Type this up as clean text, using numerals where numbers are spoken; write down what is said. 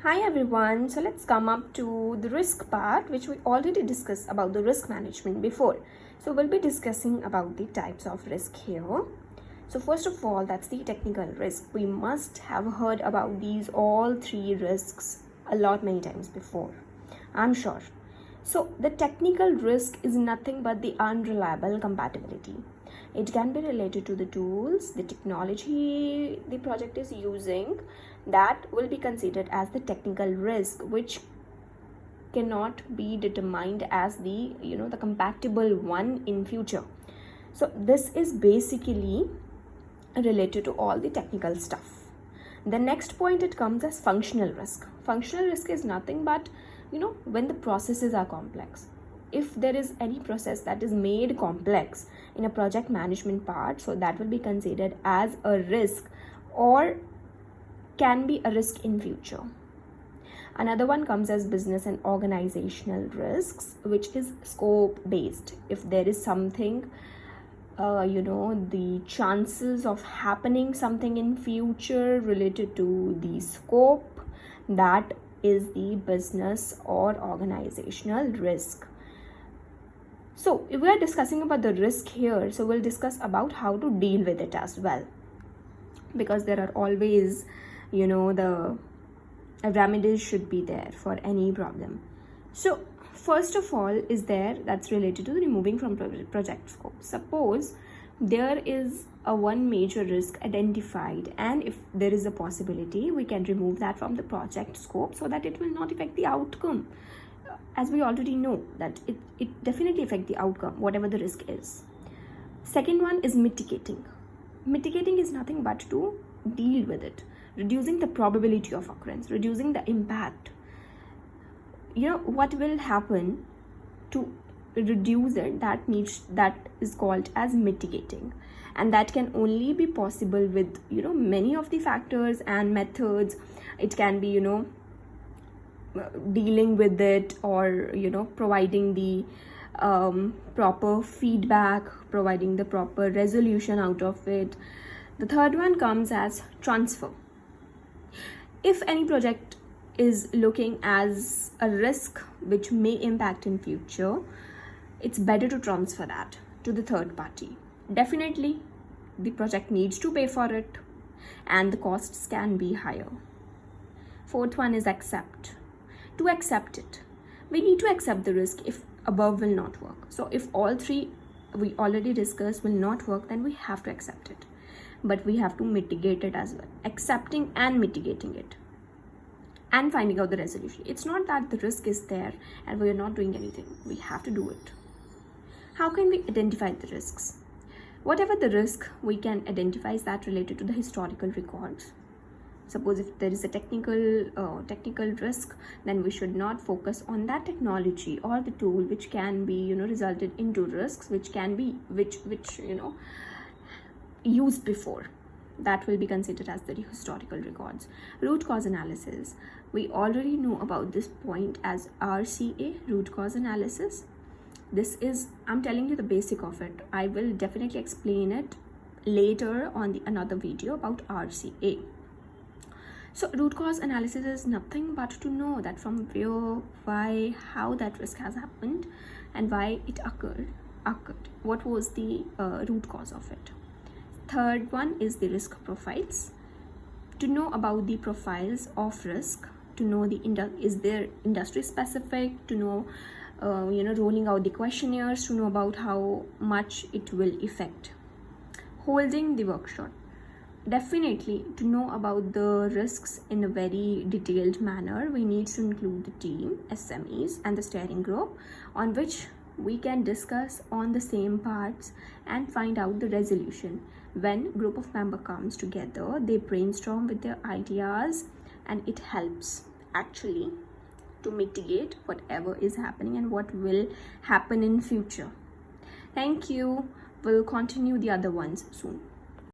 Hi everyone, so let's come up to the risk part, which we already discussed about the risk management before. So we'll be discussing about the types of risk here. So first of all, that's the technical risk. We must have heard about these all three risks a lot many times before, I'm sure. So the technical risk is nothing but the unreliable compatibility. It can be related to the tools, the technology the project is using. That will be considered as the technical risk, which cannot be determined as the compatible one in future. So this is basically related to all the technical stuff. The next point, it comes as functional risk. Functional risk is nothing but when the processes are complex. If there is any process that is made complex in a project management part, so that will be considered as a risk or can be a risk in future. Another one comes as business and organizational risks, which is scope based. If there is something the chances of happening something in future related to the scope, that is the business or organizational risk. So if we are discussing about the risk here, so we'll discuss about how to deal with it as well, because there are always the remedies should be there for any problem. So first of all is there that's related to removing from project scope. Suppose there is a one major risk identified, and if there is a possibility, we can remove that from the project scope so that it will not affect the outcome. As we already know that it definitely affect the outcome, whatever the risk is. Second one is mitigating. Mitigating is nothing but to deal with it, reducing the probability of occurrence, reducing the impact. What will happen to reduce it, that is called as mitigating, and that can only be possible with many of the factors and methods. It can be dealing with it, or providing the proper feedback, providing the proper resolution out of it. The third one comes as transfer. If any project is looking as a risk which may impact in future, it's better to transfer that to the third party. Definitely the project needs to pay for it, and the costs can be higher. Fourth one is accept. To accept it, we need to accept the risk if above will not work. So if all three we already discussed will not work, then we have to accept it, but we have to mitigate it as well. Accepting and mitigating it and finding out the resolution. It's not that the risk is there and we are not doing anything. We have to do it. How can we identify the risks? Whatever the risk, we can identify is that related to the historical records. Suppose if there is a technical risk, then we should not focus on that technology or the tool which can be resulted into risks which can be used before. That will be considered as the historical records. Root cause analysis, we already know about this point as RCA, root cause analysis. This is, I'm telling you the basic of it. I will definitely explain it later on another video about RCA. So root cause analysis is nothing but to know that from where, why, how that risk has happened and why it occurred. What was the root cause of it. Third one is the risk profiles. To know about the profiles of risk, to know is there industry specific, to know rolling out the questionnaires, to know about how much it will affect. Holding the workshop, definitely to know about the risks in a very detailed manner, we need to include the team, SMEs and the steering group, on which we can discuss on the same parts and find out the resolution. When group of member comes together, they brainstorm with their ideas, and it helps actually to mitigate whatever is happening and what will happen in future. Thank you. We'll continue the other ones soon.